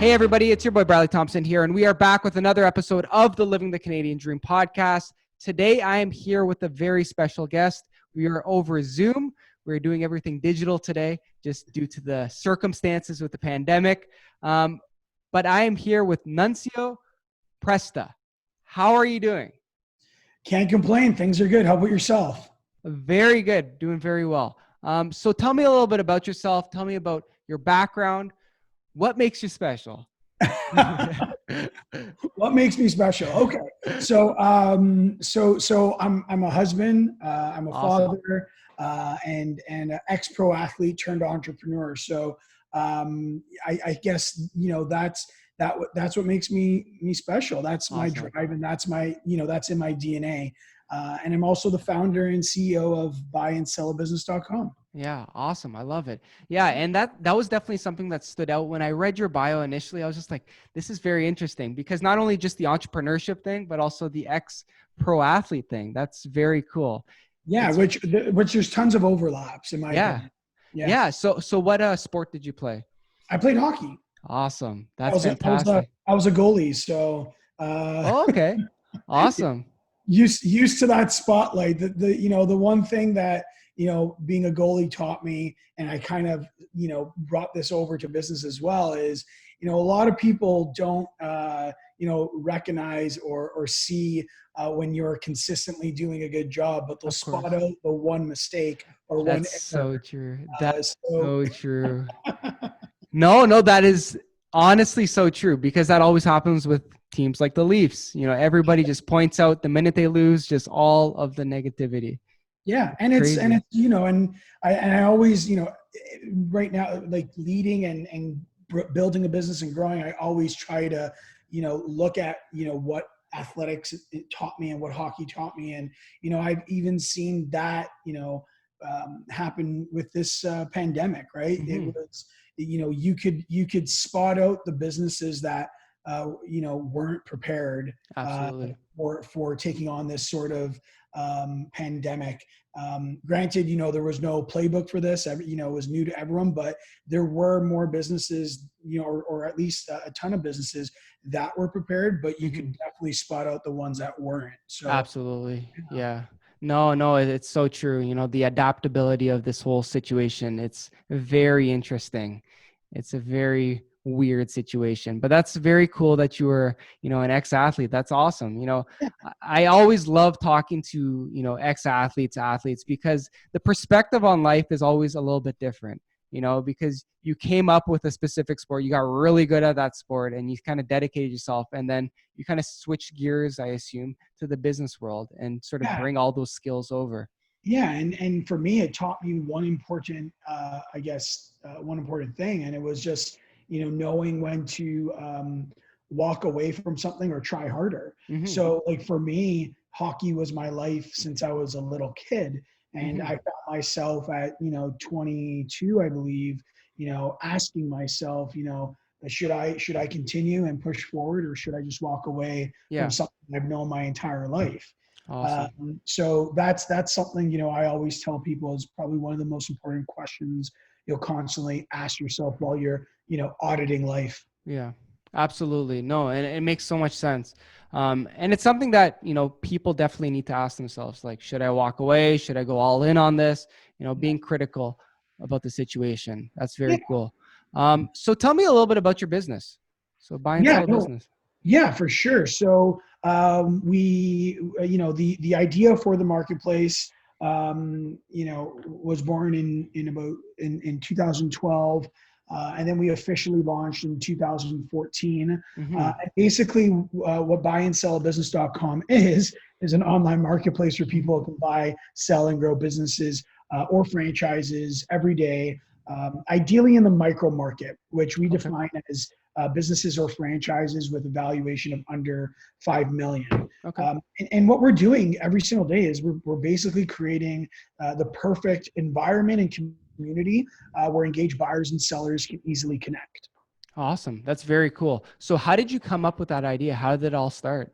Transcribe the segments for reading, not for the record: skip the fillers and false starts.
Hey everybody, it's your boy Bradley Thompson here, and we are back with another episode of the Living the Canadian Dream podcast. Today I am here with a very special guest. We are over Zoom. We're doing everything digital today just due to the circumstances with the pandemic. But I am here with Nunzio Presta. How are you doing? Can't complain. Things are good. How about yourself? Very good. Doing very well. So tell me a little bit about yourself. Tell me about your background. What makes you special? What makes me special? Okay. So I'm a husband, I'm a father, and an ex-pro athlete turned entrepreneur. So I guess, that's what makes me special. That's my drive, and that's that's in my DNA. And I'm also the founder and CEO of buyandsellabusiness.com. Yeah. Awesome. I love it. Yeah. And that was definitely something that stood out when I read your bio initially. I was just like, this is very interesting because not only just the entrepreneurship thing, but also the ex-pro athlete thing. That's very cool. Yeah. Which there's tons of overlaps in my opinion. Yeah. So what sport did you play? I played hockey. Awesome. That's fantastic. I was a goalie. So, okay. Awesome. Used to that spotlight. The one thing that, being a goalie taught me, and I kind of, brought this over to business as well, is, a lot of people don't, recognize or see when you're consistently doing a good job, but they'll spot out the one mistake or one. That's so true. That's so true. No, that is honestly so true, because that always happens with teams like the Leafs. Everybody just points out the minute they lose, just all of the negativity. Yeah. And I always, right now, like leading and building a business and growing, I always try to, look at, what athletics it taught me and what hockey taught me. And, I've even seen that, happen with this pandemic, right? Mm-hmm. It was, you could spot out the businesses that, weren't prepared for taking on this sort of pandemic. Granted, there was no playbook for this, it was new to everyone, but there were more businesses, or at least a ton of businesses that were prepared, but you could definitely spot out the ones that weren't. So absolutely. Yeah. No, it's so true. The adaptability of this whole situation, it's very interesting. It's a very weird situation, but that's very cool that you were, an ex-athlete. That's awesome. I always love talking to, ex-athletes, because the perspective on life is always a little bit different, because you came up with a specific sport, you got really good at that sport, and you kind of dedicated yourself, and then you kind of switched gears, I assume, to the business world and sort of bring all those skills over. Yeah. And for me, it taught me one important, one important thing. And it was just, knowing when to walk away from something or try harder. Mm-hmm. So like for me, hockey was my life since I was a little kid. And I found myself at, 22, I believe, asking myself, should I continue and push forward, or should I just walk away from something I've known my entire life? Awesome. So that's something, I always tell people is probably one of the most important questions you'll constantly ask yourself while you're, auditing life. Yeah, absolutely. No, and it makes so much sense. And it's something that, people definitely need to ask themselves, like, should I walk away? Should I go all in on this? Being critical about the situation. That's very cool. So tell me a little bit about your business. So buy and sell business. Yeah, for sure. So we, the idea for the marketplace, was born in 2012. And then we officially launched in 2014. And basically what buyandsellabusiness.com is an online marketplace where people can buy, sell, and grow businesses or franchises every day, ideally in the micro market, which we define as businesses or franchises with a valuation of under 5 million. Okay. And what we're doing every single day is we're basically creating the perfect environment and community where engaged buyers and sellers can easily connect. Awesome. That's very cool. So how did you come up with that idea? How did it all start?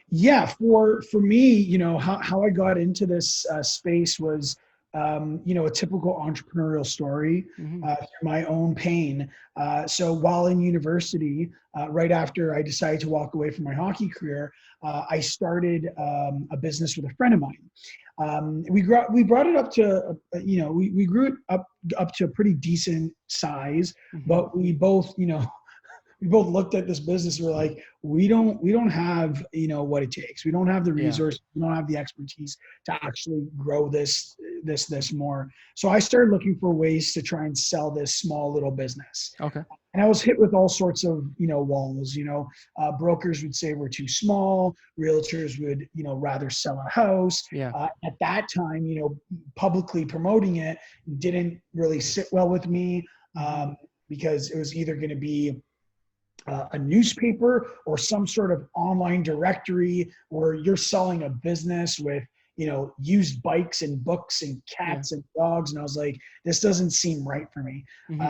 Yeah, for me, how I got into this space was a typical entrepreneurial story Hmm. through my own pain. So while in university, right after I decided to walk away from my hockey career, I started a business with a friend of mine. We brought it up to, we grew it up to a pretty decent size, Hmm. but we both looked at this business and we're like, we don't have what it takes. We don't have the Yeah. resources, we don't have the expertise to actually grow this more. So I started looking for ways to try and sell this small little business. Okay. And I was hit with all sorts of walls. Brokers would say we're too small. Realtors would rather sell a house. Yeah. At that time, publicly promoting it didn't really sit well with me, Hmm. because it was either going to be a newspaper or some sort of online directory where you're selling a business with used bikes and books and Yeah. cats and dogs. And I was like, this doesn't seem right for me. Hmm.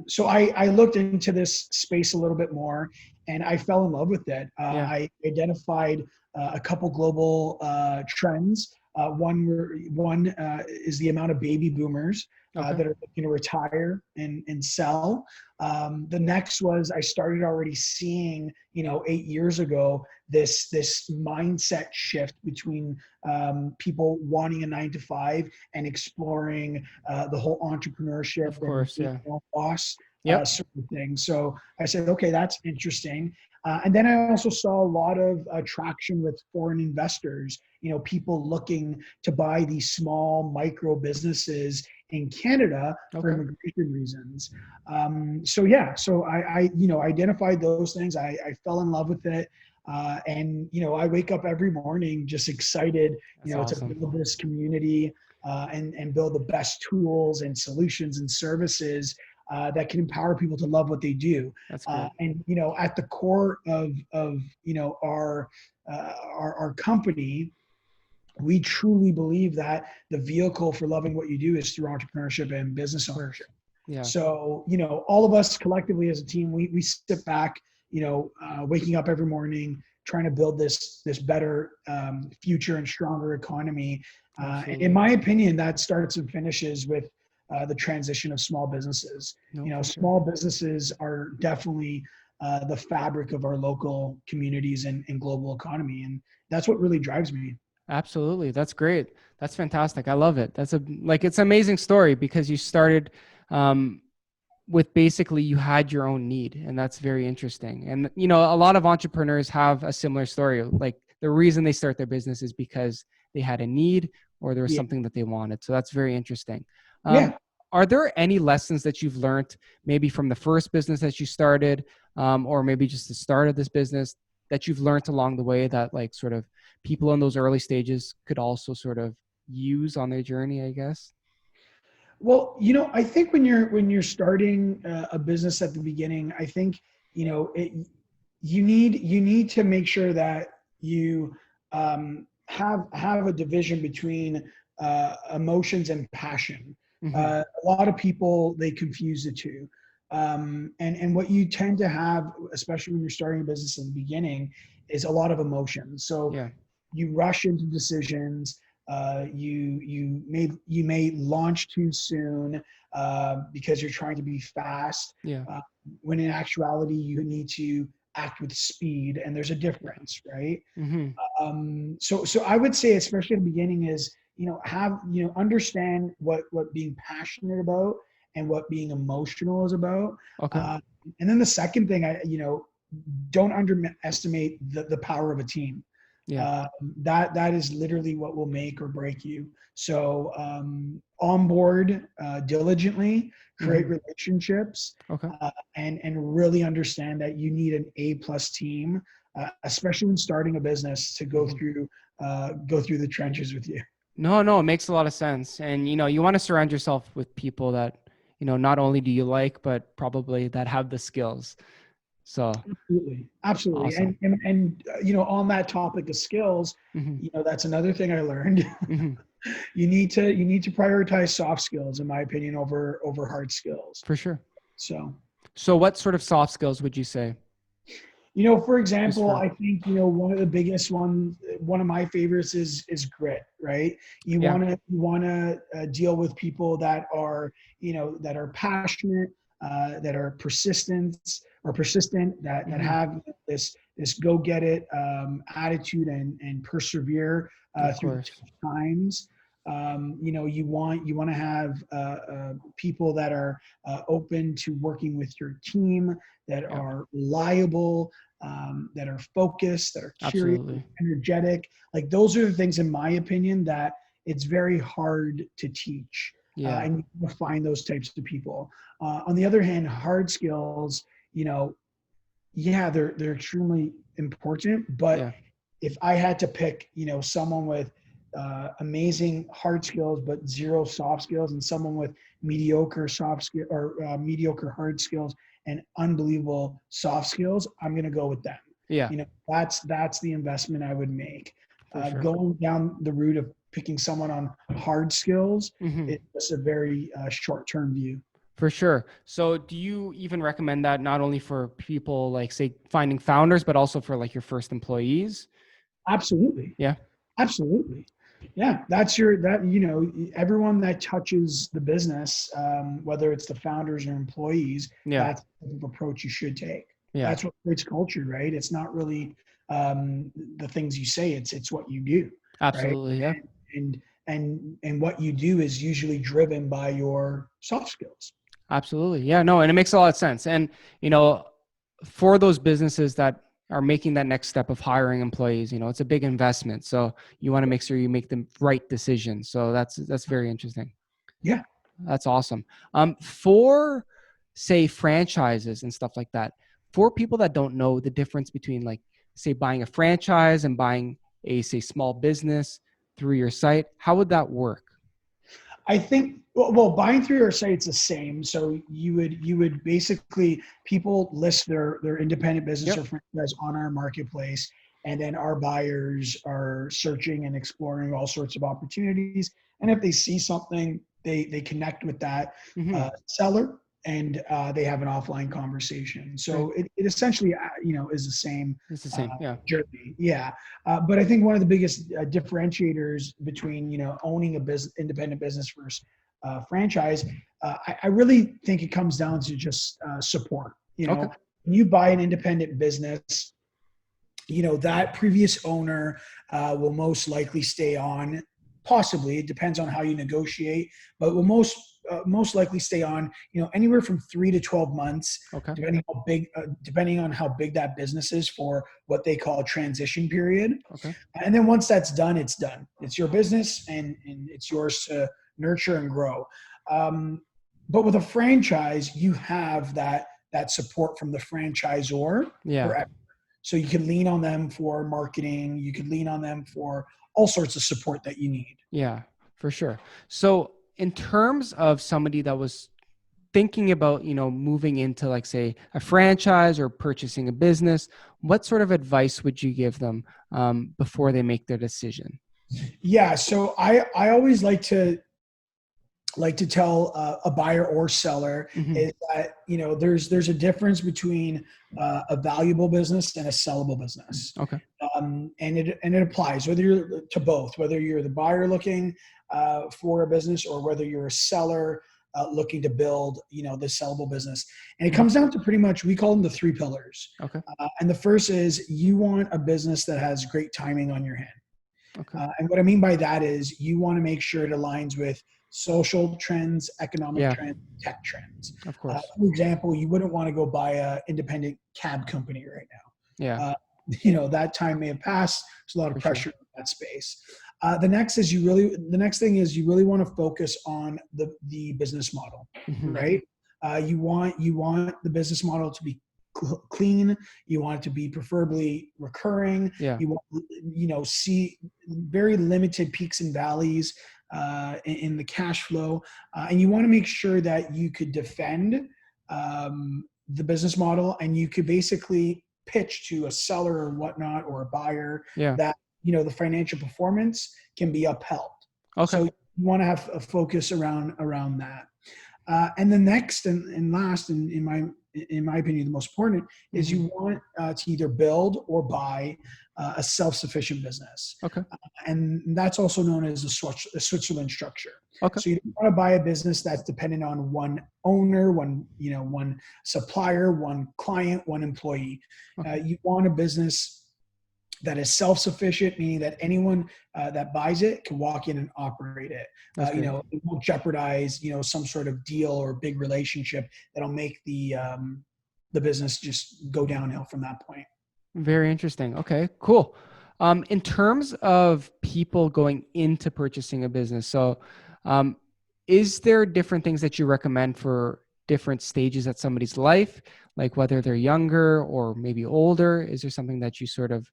So I looked into this space a little bit more, and I fell in love with it. Yeah. I identified a couple global trends. One is the amount of baby boomers Okay. that are looking to retire and sell. The next was I started already seeing, 8 years ago, this mindset shift between people wanting a 9 to 5 and exploring the whole entrepreneurship Of and course. being Yeah. a boss Yep. sort of thing. So I said, okay, that's interesting. And then I also saw a lot of traction with foreign investors, people looking to buy these small micro businesses in Canada for Okay. immigration reasons. So I identified those things. I fell in love with it. And I wake up every morning just excited, That's to awesome. build this community and build the best tools and solutions and services that can empower people to love what they do. That's great. And at the core of our company, we truly believe that the vehicle for loving what you do is through entrepreneurship and business Of course. ownership. Yeah. So, all of us collectively as a team, we sit back, waking up every morning, trying to build this better future and stronger economy. In Absolutely. my opinion, that starts and finishes with the transition of small businesses. No, for sure. Small businesses are definitely the fabric of our local communities and global economy. And that's what really drives me. Absolutely. That's great. That's fantastic. I love it. It's an amazing story because you started um, with basically you had your own need, and that's very interesting. And a lot of entrepreneurs have a similar story. Like the reason they start their business is because they had a need or there was Yeah. something that they wanted. So that's very interesting. Um, Yeah. are there any lessons that you've learned maybe from the first business that you started, or maybe just the start of this business that you've learned along the way that like sort of people in those early stages could also sort of use on their journey, I guess? Well, I think when you're starting a business at the beginning, I think you need to make sure that you have a division between emotions and passion. Hmm. A lot of people, they confuse the two, and what you tend to have, especially when you're starting a business in the beginning, is a lot of emotions. So Yeah. you rush into decisions. You may launch too soon because you're trying to be fast. Yeah. Uh, when in actuality, you need to act with speed, and there's a difference, right? Hmm. So I would say, especially at the beginning, is have understand what being passionate about and what being emotional is about. Okay. Uh, and then the second thing, don't underestimate the power of a team. Yeah. Uh, that is literally what will make or break you. So onboard diligently, create Hmm. relationships, Okay. and really understand that you need an A+ team, especially when starting a business, to Hmm. go through the trenches with you. No, no, it makes a lot of sense. And you want to surround yourself with people that, not only do you like, but probably that have the skills. So Absolutely, absolutely. awesome. And on that topic of skills, Hmm. that's another thing I learned. Hmm. You need to prioritize soft skills, in my opinion, over hard skills. For sure. So So what sort of soft skills would you say? For Just example, for, I think, one of the biggest one of my favorites is grit, right? You yeah. want to deal with people that are, that are passionate, that are persistent, that Hmm. have this go get it attitude and persevere Of through the course. tough times. You want to have people that are open to working with your team, that Yeah, are reliable, that are focused, that are curious, absolutely. energetic. Like those are the things, in my opinion, that it's very hard to teach. Yeah. And you find those types of people. On the other hand, hard skills, yeah, they're extremely important. But Yeah. if I had to pick, someone with amazing hard skills but zero soft skills, and someone with mediocre soft skill or mediocre hard skills and unbelievable soft skills, I'm going to go with them. Yeah, That's the investment I would make. for sure. Going down the route of picking someone on hard skills Hmm. is just a very short-term view. For sure. So do you even recommend that not only for people like say finding founders, but also for like your first employees? Absolutely. Yeah. Absolutely. Yeah, everyone that touches the business, whether it's the founders or employees, Yeah. that's the type of approach you should take. Yeah. That's what creates culture, right? It's not really the things you say; it's what you do, right? Absolutely. Yeah. And what you do is usually driven by your soft skills. Absolutely. Yeah, no, and it makes a lot of sense. And, you know, for those businesses that are making that next step of hiring employees, it's a big investment. So you want to make sure you make the right decision. So that's very interesting. Yeah. That's awesome. For say franchises and stuff like that, for people that don't know the difference between like say buying a franchise and buying a say small business through your site, how would that work? I think well, buying through our site's the same. So you would basically people list their independent business Yep. or franchise on our marketplace, and then our buyers are searching and exploring all sorts of opportunities. And if they see something, they connect with that Hmm. seller, and they have an offline conversation. Great. So it essentially is the same It's the uh, same. Yeah. journey. Yeah. But I think one of the biggest differentiators between owning a independent business versus franchise, I really think it comes down to just support. Okay. When you buy an independent business, that previous owner will most likely stay on. Possibly, it depends on how you negotiate, but will most likely stay on. Anywhere from 3 to 12 months, Okay. depending on how big that business is for what they call a transition period. Okay. And then once that's done, it's done. It's your business, and it's yours to nurture and grow. Um, but with a franchise, you have that support from the franchisor Yeah. forever. So you can lean on them for marketing. You can lean on them for all sorts of support that you need. Yeah, for sure. So in terms of somebody that was thinking about, moving into like say a franchise or purchasing a business, what sort of advice would you give them before they make their decision? Yeah. So I always like to tell a buyer or seller Hmm. is that there's a difference between a valuable business and a sellable business, Okay. and it applies whether you're to both, whether you're the buyer looking for a business, or whether you're a seller looking to build the sellable business. And it Mhm. comes down to pretty much, we call them the three pillars. Okay. And the first is you want a business that has great timing on your hand. Okay. And what I mean by that is you want to make sure it aligns with social trends, economic Yeah, trends, tech trends. of course. For example, you wouldn't want to go buy an independent cab company right Yeah, now. That time may have passed. There's a lot of for sure. pressure in that space. The next thing is you really want to focus on the business model, Hmm. right? You want the business model to be clean. You want it to be preferably recurring. Yeah, You want see very limited peaks and valleys in the cash flow, and you want to make sure that you could defend the business model, and you could basically pitch to a seller or whatnot, or a buyer, yeah. that the financial performance can be upheld. Okay. So you want to have a focus around that. And the next and last, in in my opinion, the most important is Mm-hmm. you want to either build or buy a self-sufficient business. Okay. And that's also known as a Switzerland structure. Okay. So you don't want to buy a business that's dependent on one owner, one supplier, one client, one employee. Okay. You want a business that is self-sufficient, meaning that anyone that buys it can walk in and operate it. That's great. It won't jeopardize, some sort of deal or big relationship that'll make the business just go downhill from that point. Very interesting. Okay, cool. In terms of people going into purchasing a business, so um, is there different things that you recommend for different stages at somebody's life, like whether they're younger or maybe older? Is there something that you sort of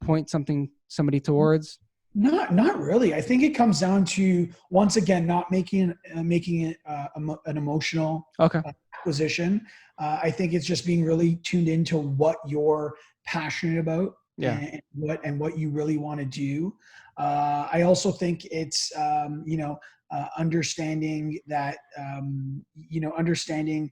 point somebody towards? Not really. I think it comes down to, once again, not making it an emotional Okay. acquisition. I think it's just being really tuned into what you're passionate about Yeah. and what you really want to do. I also think it's understanding that understanding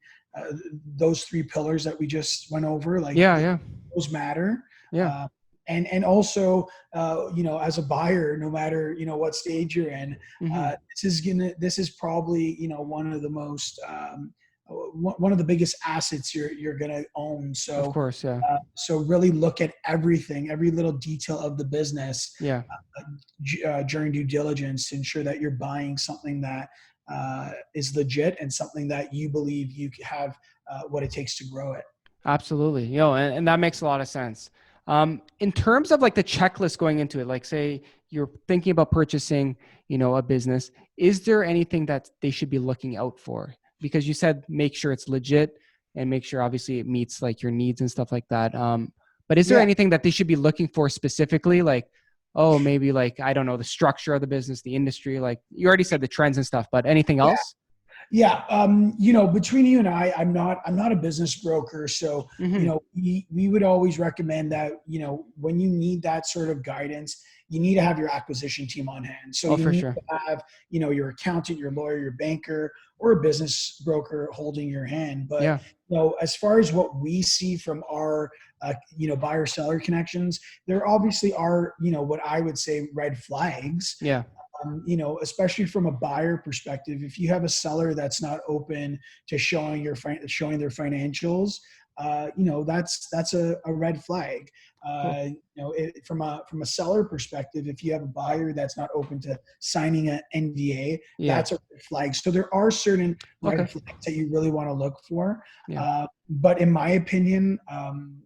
those three pillars that we just went over, like Yeah. Yeah. those matter. Yeah. Uh, and also, as a buyer, no matter what stage you're in, Mm-hmm. this is probably one of the most one of the biggest assets you're gonna own. Of So course. Yeah. so really look at everything, every little detail of the business Yeah. during due diligence to ensure that you're buying something that is legit and something that you believe you have what it takes to grow it. Absolutely. And that makes a lot of sense. In terms of like the checklist going into it, like say you're thinking about purchasing, a business, is there anything that they should be looking out for? Because you said make sure it's legit and make sure obviously it meets like your needs and stuff like that. But is there Yeah, anything that they should be looking for specifically? Like, oh, maybe like, I don't know, the structure of the business, the industry, like you already said the trends and stuff, but anything yeah. else? Yeah, between you and I'm not a business broker, so Mm-hmm. we would always recommend that when you need that sort of guidance, you need to have your acquisition team on hand. So Oh, you for need sure. to have your accountant, your lawyer, your banker, or a business broker holding your hand. But Yeah. as far as what we see from our buyer seller connections, there obviously are what I would say red flags, Yeah. especially from a buyer perspective. If you have a seller that's not open to showing their financials, that's a red flag. Cool. From a seller perspective, if you have a buyer that's not open to signing an NDA, Yeah. that's a red flag. So there are certain Okay. red flags that you really want to look for. Yeah. But in my opinion,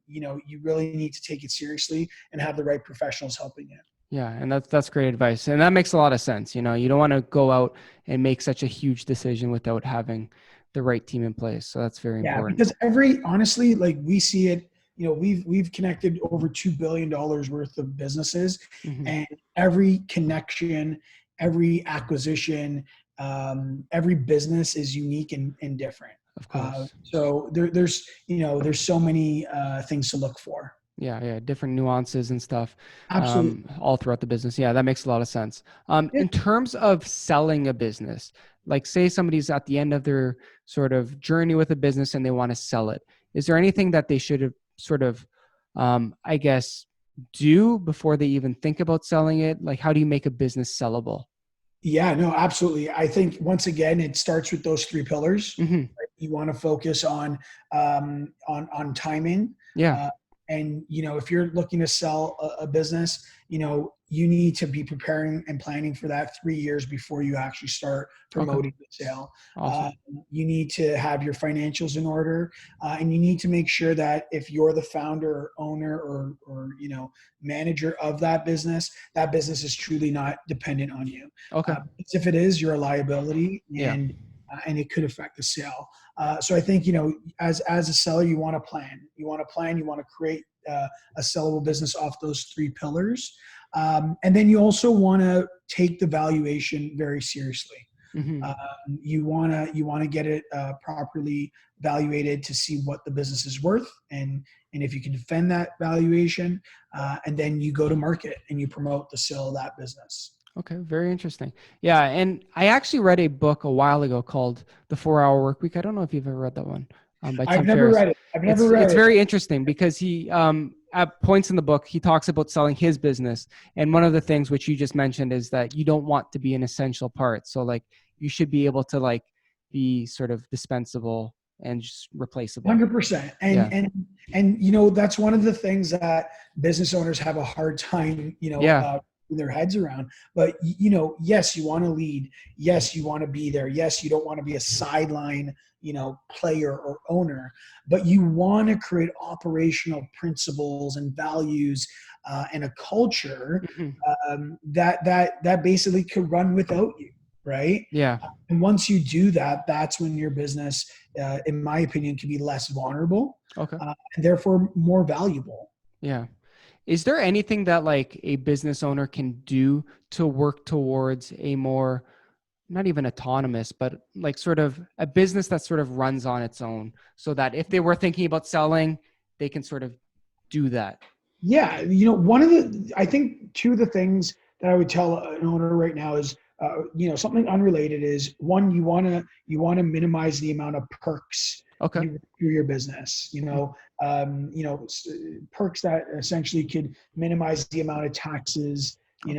you really need to take it seriously and have the right professionals helping you. Yeah, and that's great advice. And that makes a lot of sense. You don't want to go out and make such a huge decision without having the right team in place. So that's very Yeah, important. because honestly, like we see it, we've connected over $2 billion worth of businesses, Hmm. and every connection, every acquisition, every business is unique and different. Of course. So there's so many things to look for. Yeah, yeah, different nuances and stuff Absolutely. all throughout the business. Yeah, that makes a lot of sense. Yeah. In terms of selling a business, like say somebody's at the end of their sort of journey with a business and they want to sell it. Is there anything that they should have sort of, I guess, do before they even think about selling it? Like, how do you make a business sellable? Yeah, no, absolutely. I think once again, it starts with those three pillars. Hmm. You want to focus on timing, Yeah. uh, and if you're looking to sell a business, you need to be preparing and planning for that 3 years before you actually start Okay. promoting the sale. Uh, Awesome. you need to have your financials in order, and you need to make sure that if you're the founder or owner or manager of that business is truly not dependent on you. Okay. Because if it is, you're a liability, Yeah. and it could affect the sale. So I think as a seller, you want to plan. You want to plan. You want to create a sellable business off those three pillars, and then you also want to take the valuation very seriously. Hmm. You want to get it properly evaluated to see what the business is worth, and if you can defend that valuation, and then you go to market and you promote the sale of that business. Okay, very interesting. Yeah, and I actually read a book a while ago called The 4 Hour Work Week. I don't know if you've ever read that one. by I've Tim never Ferriss. read it. I've never read It's it. very interesting because he at points in the book he talks about selling his business, and one of the things which you just mentioned is that you don't want to be an essential part. So like you should be able to like be sort of dispensable and just replaceable. 100%. Yeah. And that's one of the things that business owners have a hard time, Yeah. in their heads around. But yes, you want to lead. Yes, you want to be there. Yes, you don't want to be a sideline, player or owner, but you want to create operational principles and values and a culture Mhm. that basically could run without you, right? Yeah. And once you do that, that's when your business, in my opinion, can be less vulnerable Okay. and therefore more valuable. Yeah. Is there anything that like a business owner can do to work towards a more, not even autonomous, but like sort of a business that sort of runs on its own so that if they were thinking about selling, they can sort of do that? Yeah, I think two of the things that I would tell an owner right now is, something unrelated is one, you want to minimize the amount of perks Okay. through your business. Perks that essentially could minimize the amount of taxes, Okay.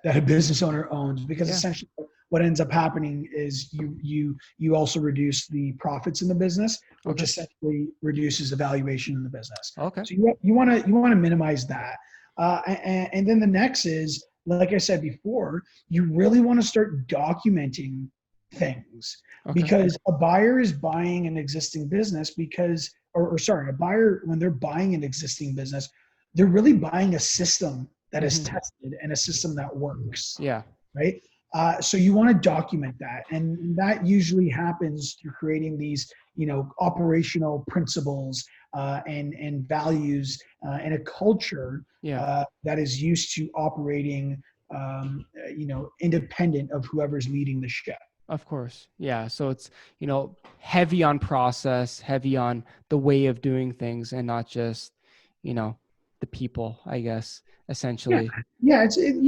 that a business owner owns, because Yeah. essentially what ends up happening is you also reduce the profits in the business, which Okay. essentially reduces the valuation in the business. Okay. So you want to minimize that, and then the next is, like I said before, you really want to start documenting things, Okay. because a buyer is buying an existing business or sorry, a buyer, when they're buying an existing business, they're really buying a system that is Hmm. tested and a system that works, Yeah. right? So you want to document that, and that usually happens through creating these, operational principles and values and a culture Yeah. that is used to operating, independent of whoever's leading the ship. Of course. Yeah. So it's, heavy on process, heavy on the way of doing things and not just, you know, the people, I guess, Yeah, essentially. yeah, and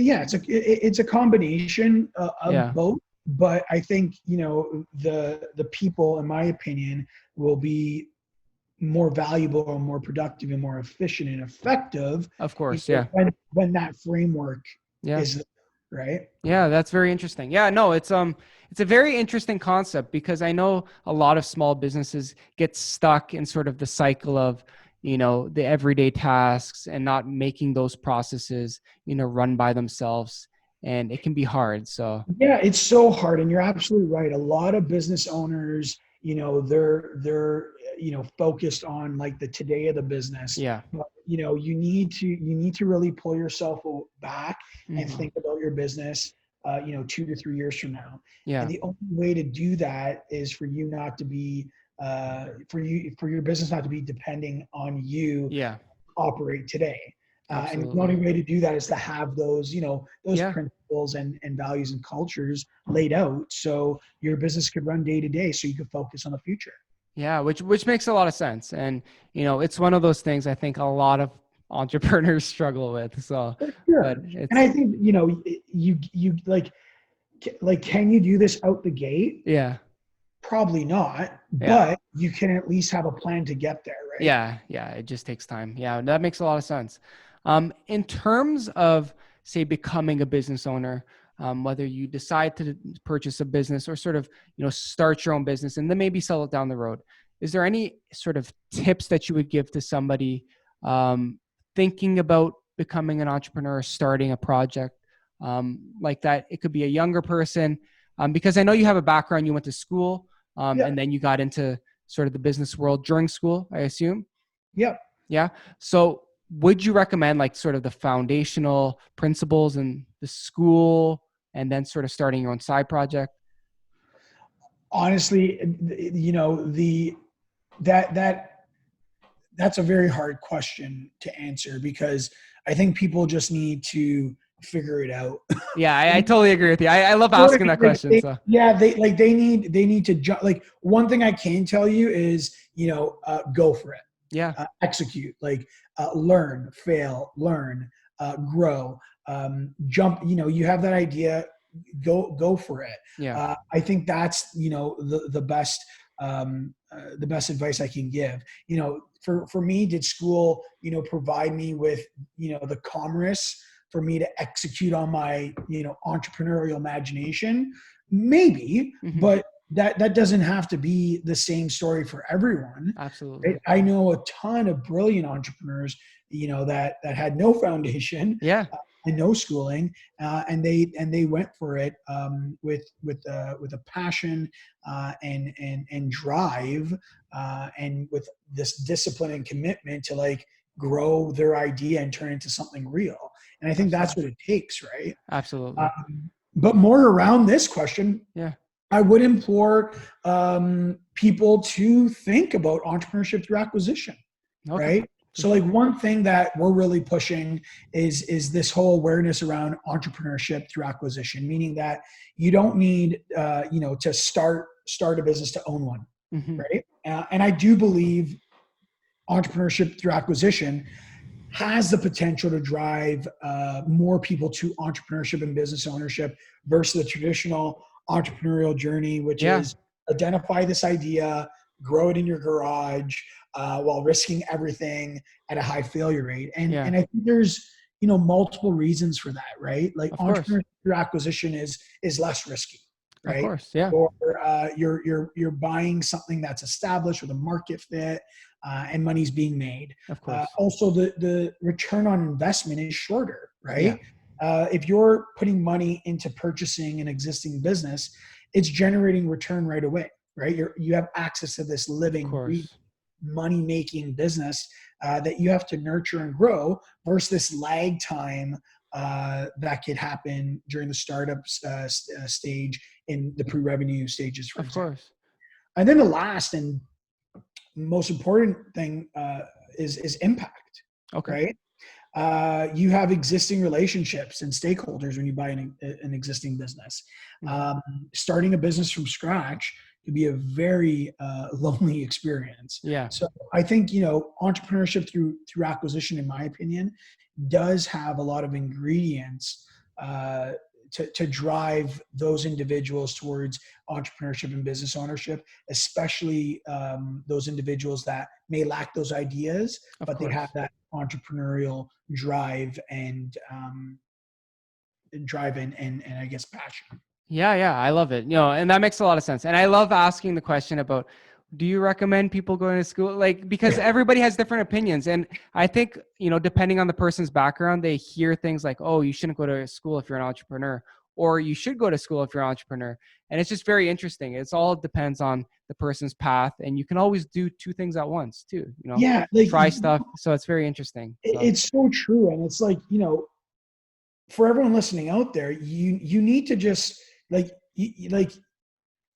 yeah, it's a combination of Yeah. both. But I think the people, in my opinion, will be more valuable or more productive and more efficient and effective, Of course. Yeah. when that framework Yeah. is right. Yeah, that's very interesting. Yeah, no, it's a very interesting concept because I know a lot of small businesses get stuck in sort of the cycle of, the everyday tasks and not making those processes, run by themselves, and it can be hard. So, Yeah, it's so hard, and you're absolutely right. A lot of business owners, they're focused on like the today of the business. yeah. But, you need to really pull yourself back and Hmm. think about your business, 2 to 3 years from now. And Yeah. the only way to do that is for you not to be, for your business not to be depending on you Yeah. operate today. And the Absolutely. only way to do that is to have those Yeah. principles and values and cultures laid out, so your business could run day to day, so you can focus on the future. Yeah, which makes a lot of sense. And, it's one of those things I think a lot of entrepreneurs struggle with. So, For but sure. And I it's think, you like, can you do this out the gate? yeah. Probably not, Yeah. but you can at least have a plan to get there, right? Yeah, yeah, it just takes time. Yeah, that makes a lot of sense. In terms of, say, becoming a business owner, whether you decide to purchase a business or sort of, start your own business and then maybe sell it down the road, is there any sort of tips that you would give to somebody thinking about becoming an entrepreneur, starting a project like that? It could be a younger person, because I know you have a background, you went to school, Yeah. and then you got into sort of the business world during school, I assume. Yep. Yeah. So would you recommend like sort of the foundational principles in the school and then sort of starting your own side project? Honestly, the that that that's a very hard question to answer, because I think people just need to figure it out. Yeah, I totally agree with you. I love You know what I asking mean? that question. So Yeah, they need to jump. Like, one thing I can tell you is, go for it, yeah, execute, like, learn, fail, learn, grow, jump. You have that idea, go for it. yeah, I think that's the best the best advice I can give. For me, did school, provide me with, the commerce for me to execute on my, entrepreneurial imagination? Maybe, Mm-hmm. but that doesn't have to be the same story for everyone. Right? Absolutely. I know a ton of brilliant entrepreneurs, that had no foundation Yeah. and no schooling, and they went for it, with a passion, and drive, and with this discipline and commitment to like grow their idea and turn it into something real. And I think that's Absolutely. what it takes, right? Absolutely. But more around this question, Yeah. I would implore, people to think about entrepreneurship through acquisition, Okay. right? For So like sure. one thing that we're really pushing is this whole awareness around entrepreneurship through acquisition, meaning that you don't need, to start a business to own one, Mm-hmm. right? And I do believe entrepreneurship through acquisition has the potential to drive, more people to entrepreneurship and business ownership versus the traditional entrepreneurial journey, which Yeah. is identify this idea, grow it in your garage, while risking everything at a high failure rate. And Yeah. and I think there's, multiple reasons for that, right? Like Of course. entrepreneurship through acquisition is less risky, Of right? course. Yeah. Or, you're buying something that's established with a market fit, and money's being made. Of course. Also, the return on investment is shorter, Yeah. right? If you're putting money into purchasing an existing business, it's generating return right away, right? You have access to this Of living, course. money making business, that you have to nurture and grow, versus this lag time, that could happen during the startup, stage, in the pre-revenue stages, for Of example. course. And then the last and most important thing, is impact, Okay. right? You have existing relationships and stakeholders when you buy an existing business. Mm-hmm. Starting a business from scratch can be a very, lonely experience. Yeah. So I think, entrepreneurship through acquisition, in my opinion, does have a lot of ingredients, to drive those individuals towards entrepreneurship and business ownership, especially, those individuals that may lack those ideas, Of but they have course. that entrepreneurial drive and I guess passion. Yeah, yeah, I love it. And that makes a lot of sense. And I love asking the question about, do you recommend people going to school? Like, because everybody has different opinions. And I think, depending on the person's background, they hear things like, oh, you shouldn't go to school if you're an entrepreneur, or you should go to school if you're an entrepreneur. And it's just very interesting. It's all depends on the person's path. And you can always do two things at once too, Yeah, like try stuff. So it's very interesting. So it's so true, and it's like, for everyone listening out there, you need to just like,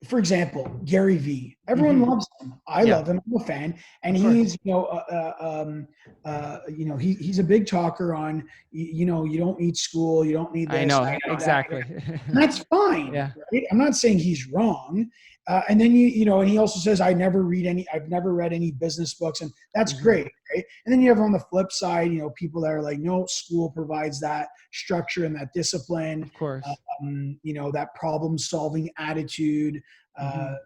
for example, Gary Vee. Everyone mhm. loves him. I Yeah, love him. I'm a fan, and of course. he's, he's a big talker on, you don't need school, you don't need I this, know. that. Exactly. And that's fine, Yeah. right? I'm not saying he's wrong. And then and he also says, I've never read any business books, and that's Mhm. great, right? And then you have on the flip side, people that are like, no, school provides that structure and that discipline, Of course. that problem solving attitude, uh, Mhm.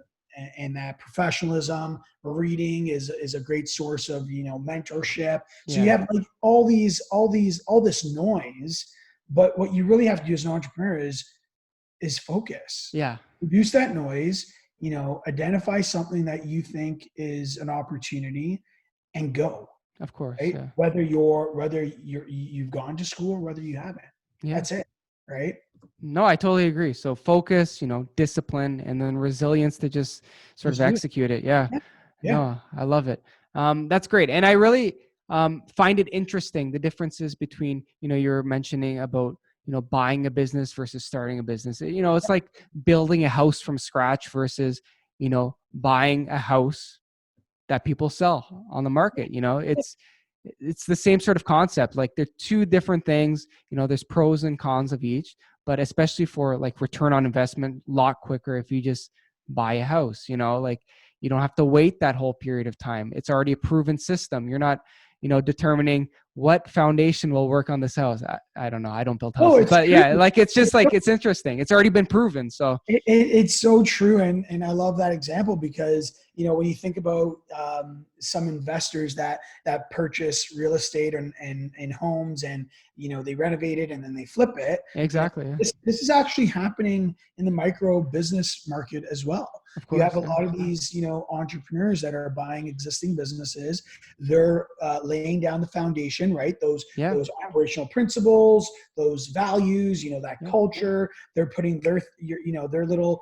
and that professionalism. Reading is a great source of, mentorship. So you Yeah. have like all this noise, but what you really have to do as an entrepreneur is focus, Yeah. reduce that noise, identify something that you think is an opportunity, and go, Of course. right? Yeah. You've gone to school or whether you haven't. Yeah. That's it, right? No, I totally agree. So focus, discipline, and then resilience to just sort of Just do it. execute it. Yeah. Yeah. Yeah. No, I love it. That's great. And I really find it interesting, the differences between, you're mentioning about, buying a business versus starting a business. It's like building a house from scratch versus, buying a house that people sell on the market. It's the same sort of concept. Like they're two different things. There's pros and cons of each, but especially for like return on investment, a lot quicker if you just buy a house. Like you don't have to wait that whole period of time. It's already a proven system. You're not determining what foundation will work on this house. I don't know. I don't build Oh, houses, it's but true. yeah, like, it's just like, it's interesting. It's already been proven. So It's so true, and I love that example because when you think about some investors that purchase real estate and homes, and they renovate it and then they flip it. exactly. Yeah. This is actually happening in the micro business market as well. Of You have course. a Yeah. lot of these entrepreneurs that are buying existing businesses. They're laying down the foundation, right? Yeah. Those operational principles, those values, that Yeah. culture. They're putting their little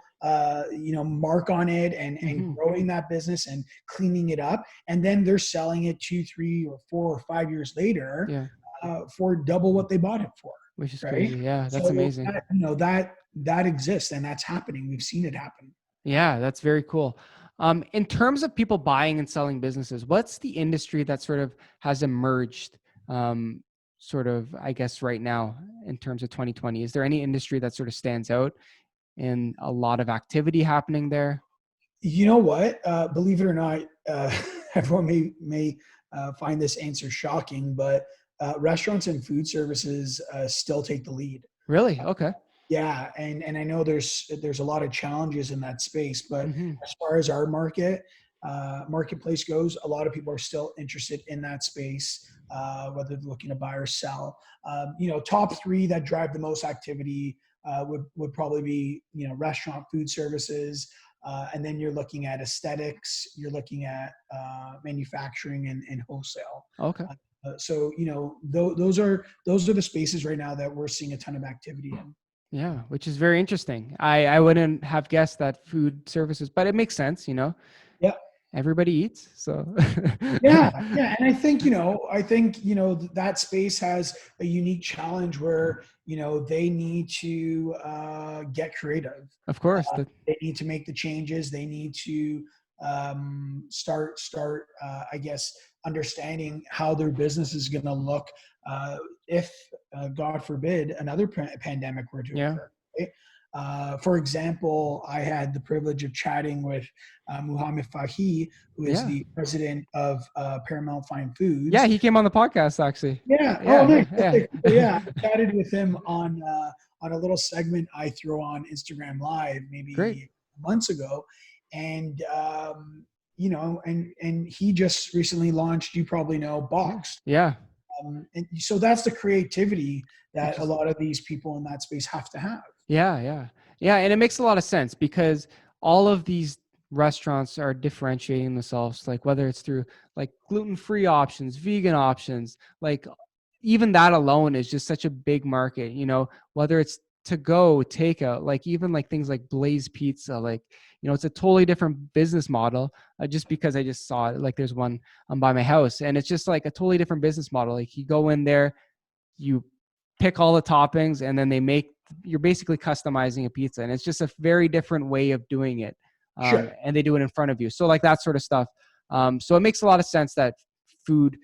mark on it, and Hmm. growing that business and cleaning it up, and then they're selling it 2, 3, or 4 or 5 years later Yeah. for double what they bought it for, Which is right? crazy. Yeah. That's So amazing. that exists, and that's happening. We've seen it happen. Yeah, that's very cool. In terms of people buying and selling businesses, what's the industry that sort of has emerged, sort of, I guess, right now in terms of 2020? Is there any industry that sort of stands out and a lot of activity happening there? You know what? Believe it or not, everyone may find this answer shocking, but restaurants and food services still take the lead. Really? Okay. Yeah, and I know there's a lot of challenges in that space, but Hmm. as far as our marketplace goes, a lot of people are still interested in that space, whether they're looking to buy or sell. Top three that drive the most activity would probably be restaurant, food services, and then you're looking at aesthetics, you're looking at manufacturing and wholesale. Okay. So those are the spaces right now that we're seeing a ton of activity in. Yeah, which is very interesting. I wouldn't have guessed that food services, but it makes sense, Yeah. everybody eats. So Yeah. And I think that space has a unique challenge where, they need to get creative. of course, They need to make the changes. They need to start, I guess, understanding how their business is going to look if, God forbid, another pandemic were to yeah. occur. Right? For example, I had the privilege of chatting with Muhammad Fahi, who is Yeah. the president of Paramount Fine Yeah, Foods. he came on the podcast actually. Yeah. Oh, Yeah, nice. yeah, yeah. Okay, cool. Yeah, I chatted with him on a little segment I throw on Instagram Live Great. maybe months ago, and and he just recently launched. You probably know Yeah. Boxed, Yeah. and so that's the creativity Which that a is lot of these people in that space have to have. yeah, yeah. Yeah, and it makes a lot of sense because all of these restaurants are differentiating themselves, like whether it's through like gluten-free options, vegan options, like even that alone is just such a big market, whether it's to go, takeout, like even like things like Blaze Pizza, like, it's a totally different business model, just because I just saw it, like there's one by my house, and it's just like a totally different business model. Like you go in there, you pick all the toppings, and then you're basically customizing a pizza, and it's just a very different way of doing it. Sure. And they do it in front of you, so like that sort of stuff. So it makes a lot of sense that food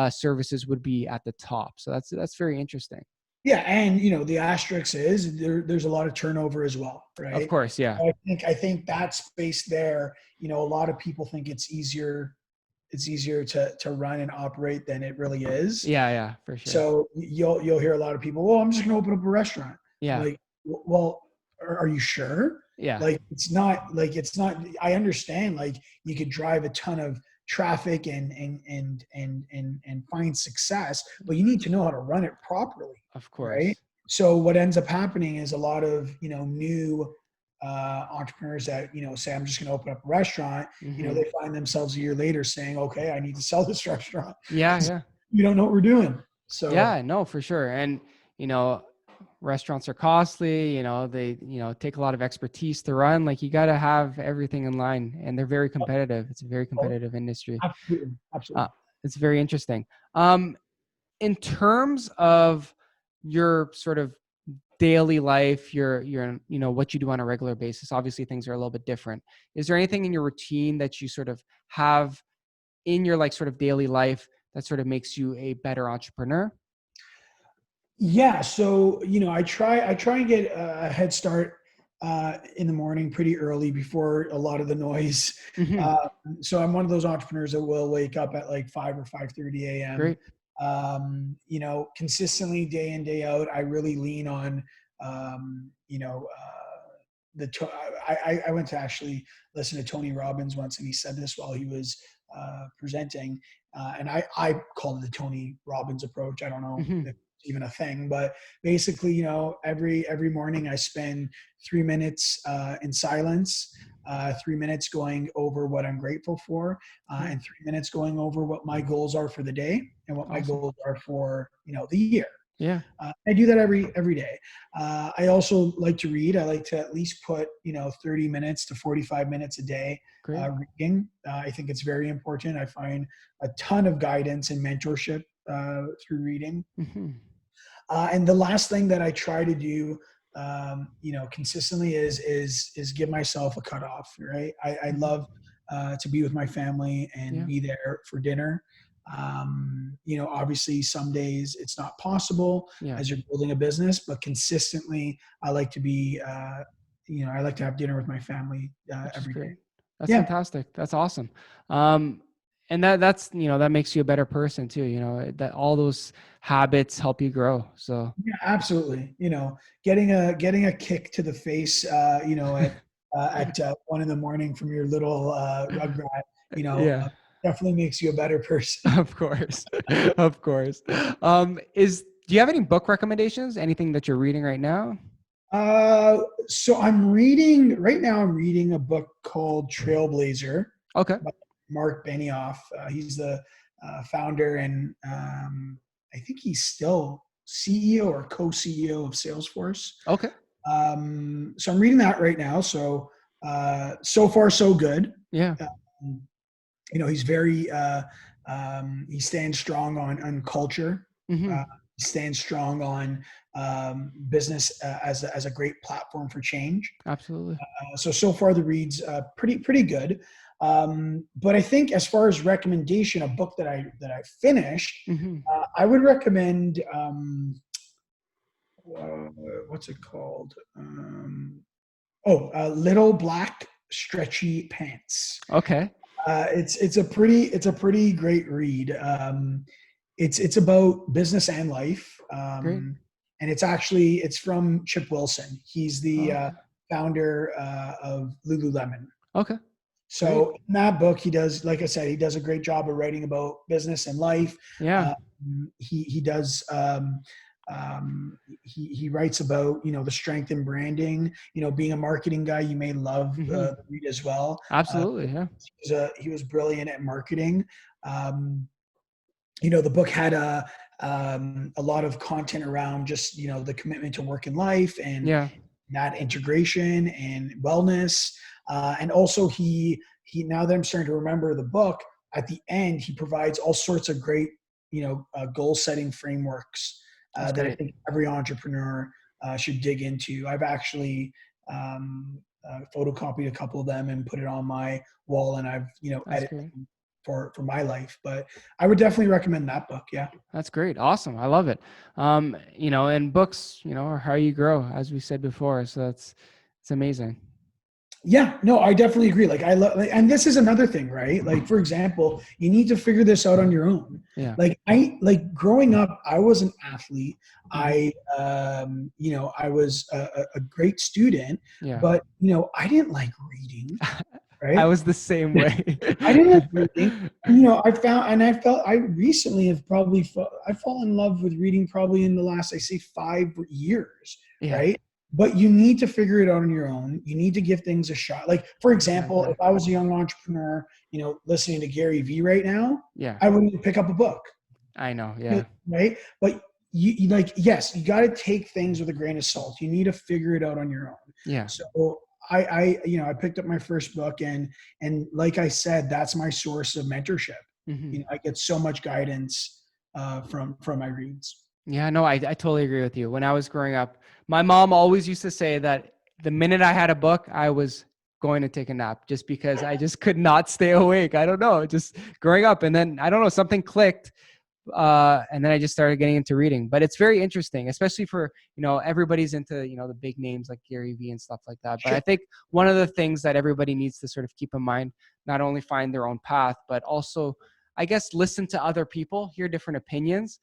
services would be at the top, so that's very interesting. Yeah, and the asterisk is there's a lot of turnover as well, Of right? course. Yeah. I think that space there, a lot of people think it's easier to run and operate than it really is. Yeah, yeah, for sure. So you'll hear a lot of people, well, I'm just going to open up a restaurant. Yeah. Like, well, are you sure? Yeah. It's not. I understand. Like you could drive a ton of traffic and find success, but you need to know how to run it properly, Of right? course. So what ends up happening is a lot of new entrepreneurs that say I'm just going to open up a restaurant. Hmm. They find themselves a year later saying, okay, I need to sell this restaurant Yeah, because yeah. we don't know what we're doing. So Yeah, no, for sure. And you know restaurants are costly, they take a lot of expertise to run. Like you got to have everything in line, and they're very competitive. It's a very competitive industry. absolutely, uh, absolutely. it's very interesting. In terms of your sort of daily life, your what you do on a regular basis, obviously things are a little bit different. Is there anything in your routine that you sort of have in your like sort of daily life that sort of makes you a better entrepreneur? Yeah. So, I try and get a head start in the morning pretty early before a lot of the noise. Hmm. Uh, so I'm one of those entrepreneurs that will wake up at like 5 or 5:30 a.m. Great. Consistently day in, day out. I really lean on, you know, I went to actually listen to Tony Robbins once, and he said this while he was presenting, and I called it the Tony Robbins approach. I don't know Hmm. if it's even a thing, but basically, every morning I spend 3 minutes in silence, 3 minutes going over what I'm grateful for, Yeah. and 3 minutes going over what my goals are for the day and what my Awesome. goals are for the year. Yeah. I do that every day. I also like to read. I like to at least put 30 minutes to 45 minutes a day Great. reading. I think it's very important. I find a ton of guidance and mentorship through reading. Hmm. And the last thing that I try to do, consistently is give myself a cutoff. Right. I Hmm. love to be with my family and Yeah. be there for dinner. Obviously, some days it's not possible Yeah. as you're building a business, but consistently, I like to be. I like to have dinner with my family Which is every day. great. That's Yeah. fantastic. That's awesome. Um, and that's, that makes you a better person too, that all those habits help you grow. So Yeah, absolutely. Getting a kick to the face, at 1 a.m. from your little rugrat, yeah, definitely makes you a better person. of course. Of course. Do you have any book recommendations? Anything that you're reading right now? So I'm reading right now. I'm reading a book called Trailblazer Okay. by Mark Benioff. He's the founder, and I think he's still CEO or co-CEO of Salesforce. Okay. So I'm reading that right now. So so far so good. Yeah. Um, he's very he stands strong on culture. Hmm. He stands strong on business as a great platform for change. Absolutely. So far the read's pretty good. But I think as far as recommendation, a book that I finished, Hmm. I would recommend. What's it called? Little Black Stretchy Pants. Okay. It's a pretty great read. It's about business and life, Great. and it's from Chip Wilson. He's the Okay. founder of Lululemon. Okay. Great. So in that book, he does, like I said, he does a great job of writing about business and life. Yeah. He does. He writes about the strength in branding. Being a marketing guy, you may love Hmm. the read as well. Uh, Absolutely. Yeah. he was brilliant at marketing. The book had a lot of content around just the commitment to work and life and Yeah. that integration and wellness. And also now that I'm starting to remember the book, at the end, he provides all sorts of great, goal setting frameworks That's that I great. think every entrepreneur should dig into. I've actually photocopied a couple of them and put it on my wall, and I've, That's edited great. them for my life. But I would definitely recommend that book. Yeah. That's great. Awesome. I love it. And books, are how you grow, as we said before. So it's amazing. Yeah, no, I definitely agree. Like I love, and this is another thing, right? Like for example, you need to figure this out on your own. Yeah. Like growing up, I was an athlete. Hmm. I was a great student, Yeah. but I didn't like reading, I right? was the same way. I didn't like reading. And, I felt I recently have I fall in love with reading probably in the last, I say, 5 years, Yeah. right? But you need to figure it out on your own. You need to give things a shot. Like, for example, Exactly. if I was a young entrepreneur, listening to Gary Vee right now, Yeah. I wouldn't pick up a book, I know. Yeah. right? But you like, yes, you got to take things with a grain of salt. You need to figure it out on your own. Yeah. So I picked up my first book, and like I said, that's my source of mentorship. Hmm. I get so much guidance from my reads. Yeah. No, I totally agree with you. When I was growing up, my mom always used to say that the minute I had a book, I was going to take a nap just because I just could not stay awake. I don't know, just growing up. And then I don't know, something clicked. And then I just started getting into reading. But it's very interesting, especially for, everybody's into, the big names like Gary Vee and stuff like that. But I Sure. think one of the things that everybody needs to sort of keep in mind, not only find their own path, but also, I guess, listen to other people, hear different opinions.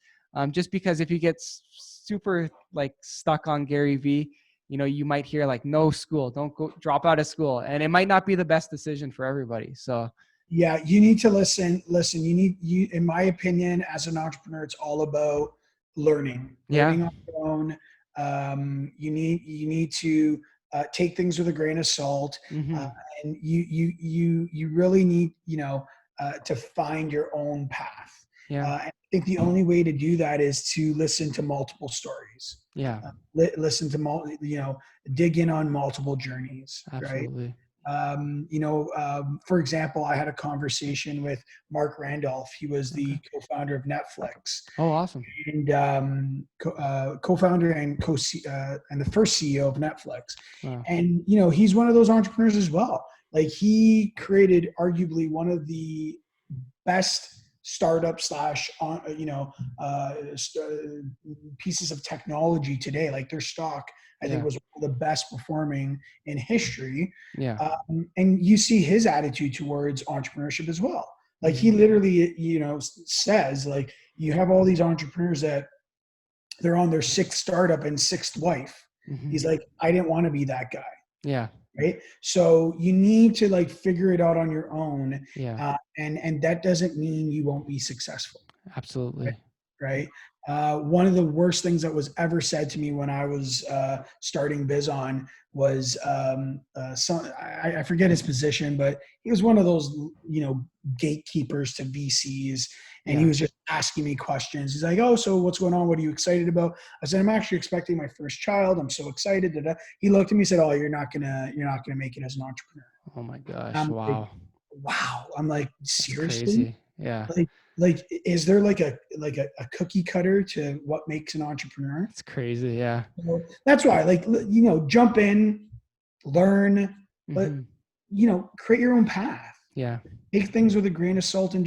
Just because if you get super like stuck on Gary Vee, you might hear like, no school, don't go, drop out of school. And it might not be the best decision for everybody. So Yeah, you need to listen. Listen, in my opinion, as an entrepreneur, it's all about yeah. learning on your own. You need to take things with a grain of salt, uh, Hmm. and you really need, to find your own path. Yeah. And I think the only way to do that is to listen to multiple stories, Yeah. listen to dig in on multiple journeys, right? Absolutely. For example, I had a conversation with Mark Randolph. He was Okay. the co-founder of Netflix Oh, awesome. and co-founder and and the first CEO of Netflix. Wow. And he's one of those entrepreneurs as well. Like he created arguably one of the best startup slash pieces of technology today. Like their stock, I think, Yeah. was one of the best performing in history. Yeah. And you see his attitude towards entrepreneurship as well. Like he Hmm. literally, says like you have all these entrepreneurs that they're on their sixth startup and sixth wife. Hmm. He's like, I didn't want to be that guy. Yeah. Right. So you need to like figure it out on your own. Yeah. And that doesn't mean you won't be successful. Absolutely. Right. One of the worst things that was ever said to me when I was starting Bizon was I forget his position, but he was one of those, gatekeepers to VCs. And he Yeah. was just asking me questions. He's like, "Oh, so what's going on? What are you excited about?" I said, "I'm actually expecting my first child. I'm so excited." He looked at me and said, "Oh, you're not gonna make it as an entrepreneur." Oh my gosh. I'm like, Wow. "Wow." I'm like, That's "Seriously?" crazy. Yeah. Like is there like a cookie cutter to what makes an entrepreneur? It's crazy. Yeah. So that's why, like, jump in, learn, but Hmm. create your own path. Yeah. Take things with a grain of salt and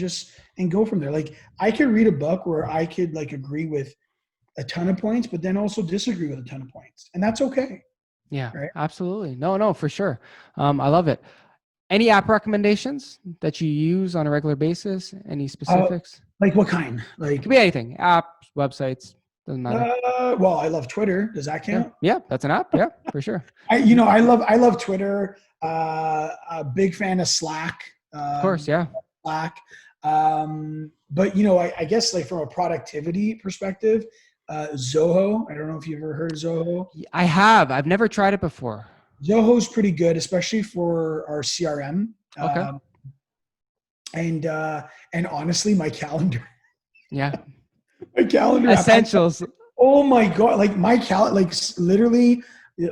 go from there. Like I could read a book where I could like agree with a ton of points, but then also disagree with a ton of points, and that's okay, Yeah. right? Absolutely. No, no, for sure. I love it. Any app recommendations that you use on a regular basis? Any Uh, specifics? like what kind? It Like, could be anything. Apps, websites, doesn't matter. well, I love Twitter. Does that Yeah. count? Yeah. That's an app. Yeah, for sure. I love Twitter. A big fan of Slack. Of course. Yeah. Slack. But I guess like from a productivity perspective, Zoho. I don't know if you've ever heard of Zoho. I have. I've never tried it before. Zoho's pretty good, especially for our CRM. Okay. And honestly, my calendar, Yeah. my calendar app. Essentials. Oh my god! Like my like literally,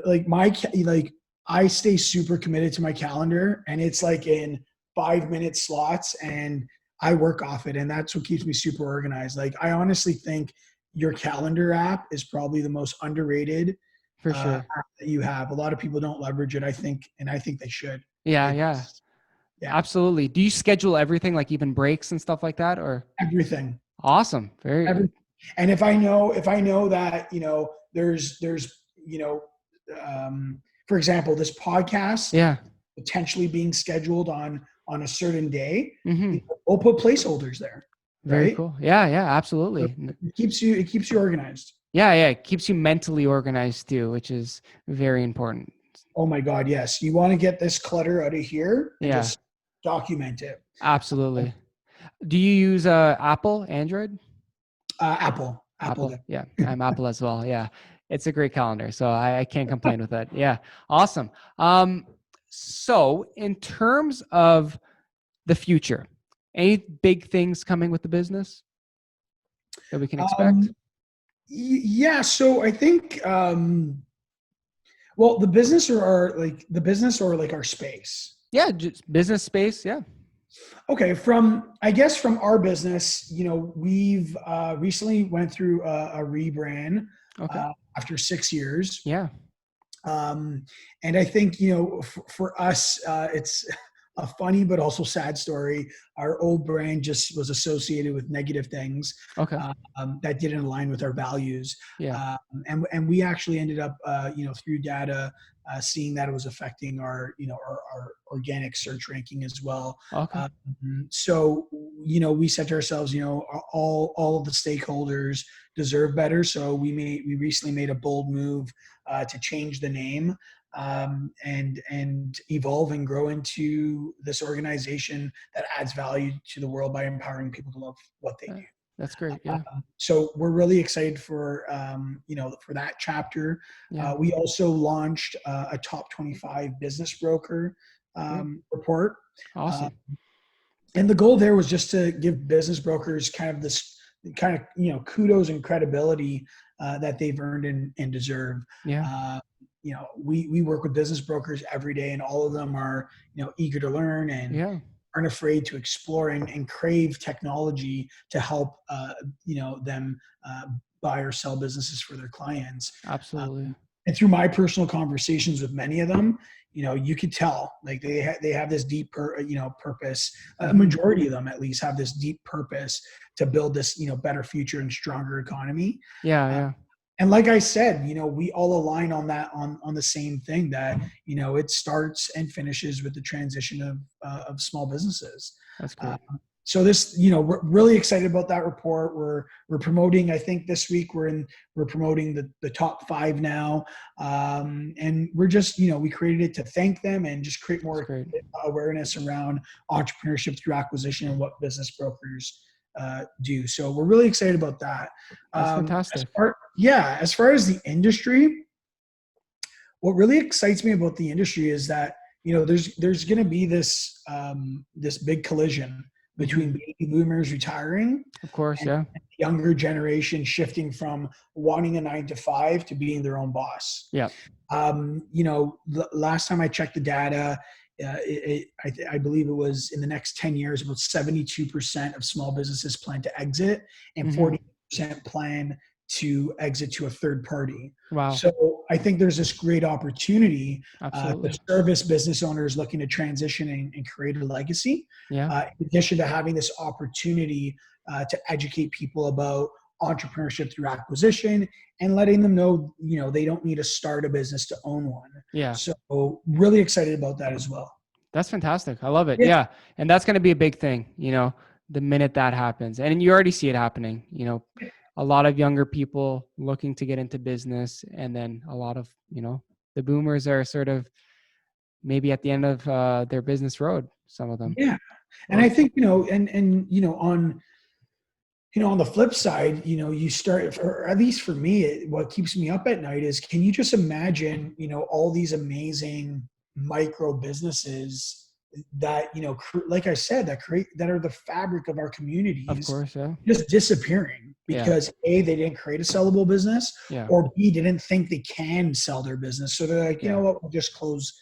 like like I stay super committed to my calendar, and it's like in 5 minute slots, and I work off it, and that's what keeps me super organized. Like I honestly think your calendar app is probably the most underrated For app sure. that you have. A lot of people don't leverage it. I think they should. Yeah. Yeah. It's yeah, Absolutely. Do you schedule everything, like even breaks and stuff like that? Or everything. awesome. Very. Every, and if I know that there's for example, this podcast Yeah. potentially being scheduled on a certain day, Hmm. we'll put placeholders there, Very right? cool. Yeah. Yeah. So Absolutely. it keeps you organized. Yeah. Yeah. It keeps you mentally organized too, which is very important. Oh my God, yes. You want to get this clutter out of here and Yeah. just document it. Absolutely. Do you use Apple, Android? Apple. Apple. Yeah, I'm Apple as well. Yeah, it's a great calendar, so I can't complain with that. Yeah, awesome. So in terms of the future, any big things coming with the business that we can expect? Um, yeah. So I think, well, the business or like our space. Yeah, just business space. Yeah. Okay, I guess from our business, we've recently went through a rebrand Okay. after 6 years, Yeah. and I think for us, it's a funny but also sad story. Our old brand just was associated with negative things Okay. that didn't align with our values. Yeah. Um, and we actually ended up, through data, seeing that it was affecting our organic search ranking as well. Okay. So, we said to ourselves, all of the stakeholders deserve better. So we recently made a bold move to change the name, and evolve and grow into this organization that adds value to the world by empowering people to love what they Yeah, do. that's great. Yeah. So we're really excited for for that chapter. Yeah. We also launched a top 25 business broker Great. report. Uh, Awesome. and the goal there was just to give business brokers kind of this kind of kudos and credibility that they've earned and deserve. Yeah. We work with business brokers every day, and all of them are eager to learn and Yeah. aren't afraid to explore and crave technology to help them buy or sell businesses for their clients. Absolutely. And through my personal conversations with many of them, you could tell like they have this deep purpose. A Mhm. majority of them at least have this deep purpose to build this better future and stronger economy. Yeah. Uh, Yeah. and like I said, we all align on that on the same thing, that it starts and finishes with the transition of small businesses. That's Uh, great. so this, we're really excited about that report. We're promoting. I think this week we're promoting the top 5 now, and we're just we created it to thank them and just create That's more great. awareness around entrepreneurship through acquisition and what business brokers do. So we're really excited about that. That's As fantastic. far as the industry, what really excites me about the industry is that there's going to be this big collision between Mhm. baby boomers retiring Of course. and Yeah. the younger generation shifting from wanting a 9 to 5 to being their own boss. Yeah. The last time I checked the data, I believe it was in the next 10 years, about 72% of small businesses plan to exit, and Mhm. 40% plan to exit to a third party. Wow. So I think there's this great opportunity to Absolutely. service business owners looking to transition and create a legacy, Yeah. in addition to having this opportunity to educate people about entrepreneurship through acquisition and letting them know, they don't need to start a business to own one. Yeah. So really excited about that as well. That's fantastic. I love it. Yeah. Yeah. And that's going to be a big thing, the minute that happens. And you already see it happening, a lot of younger people looking to get into business. And then a lot of, the boomers are sort of maybe at the end of their business road, some of them. Yeah. And Or, I think, on the flip side, you start, or at least for me, what keeps me up at night is, can you just imagine, all these amazing micro businesses that, like I said, that are the fabric of our of communities, course. Yeah. just disappearing Yeah. because A, they didn't create a sellable business, Yeah. or B, didn't think they can sell their business. So they're like, you know Yeah. what, we'll just close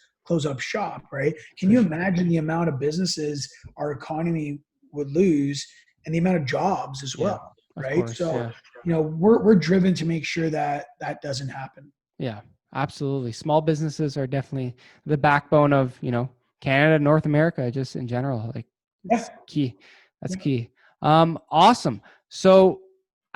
up shop, right? Can For you sure. imagine the amount of businesses our economy would lose, and the amount of jobs as Yeah. well, Of right? course. So, Yeah. we're driven to make sure that doesn't happen. Yeah, absolutely. Small businesses are definitely the backbone of, Canada, North America, just in general. Like Yeah. it's key. That's Yeah. key. Awesome. So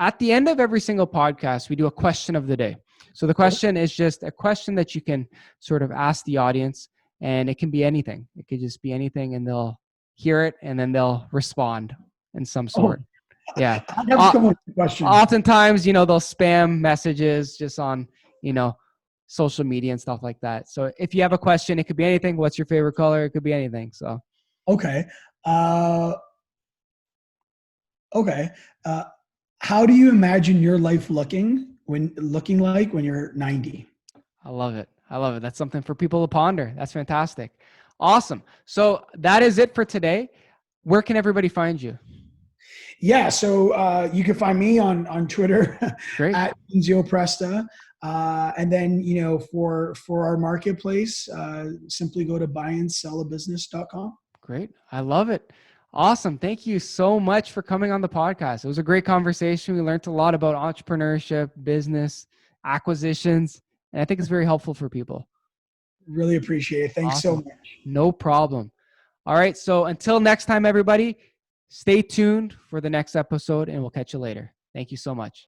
at the end of every single podcast, we do a question of the day. So the question is just a question that you can sort of ask the audience, and it can be anything. It could just be anything, and they'll hear it and then they'll respond in some Oh, sort. Yeah. I have to Uh, come up with a question. Oftentimes, they'll spam messages just on, social media and stuff like that. So if you have a question, it could be anything. What's your favorite color? It could be anything. So Okay. Uh, okay. Uh, how do you imagine your life looking like when you're 90? I love it. I love it. That's something for people to ponder. That's fantastic. Awesome. So that is it for today. Where can everybody find you? Yeah, so you can find me on Twitter Great. at Nunzio Presta, and then for our marketplace, simply go to buyandsell.abusiness.com. Great. I love it. Awesome. Thank you so much for coming on the podcast. It was a great conversation. We learned a lot about entrepreneurship, business, acquisitions, and I think it's very helpful for people. Really appreciate it. Thanks so Awesome. much. No problem. All right. So until next time, everybody, stay tuned for the next episode and we'll catch you later. Thank you so much.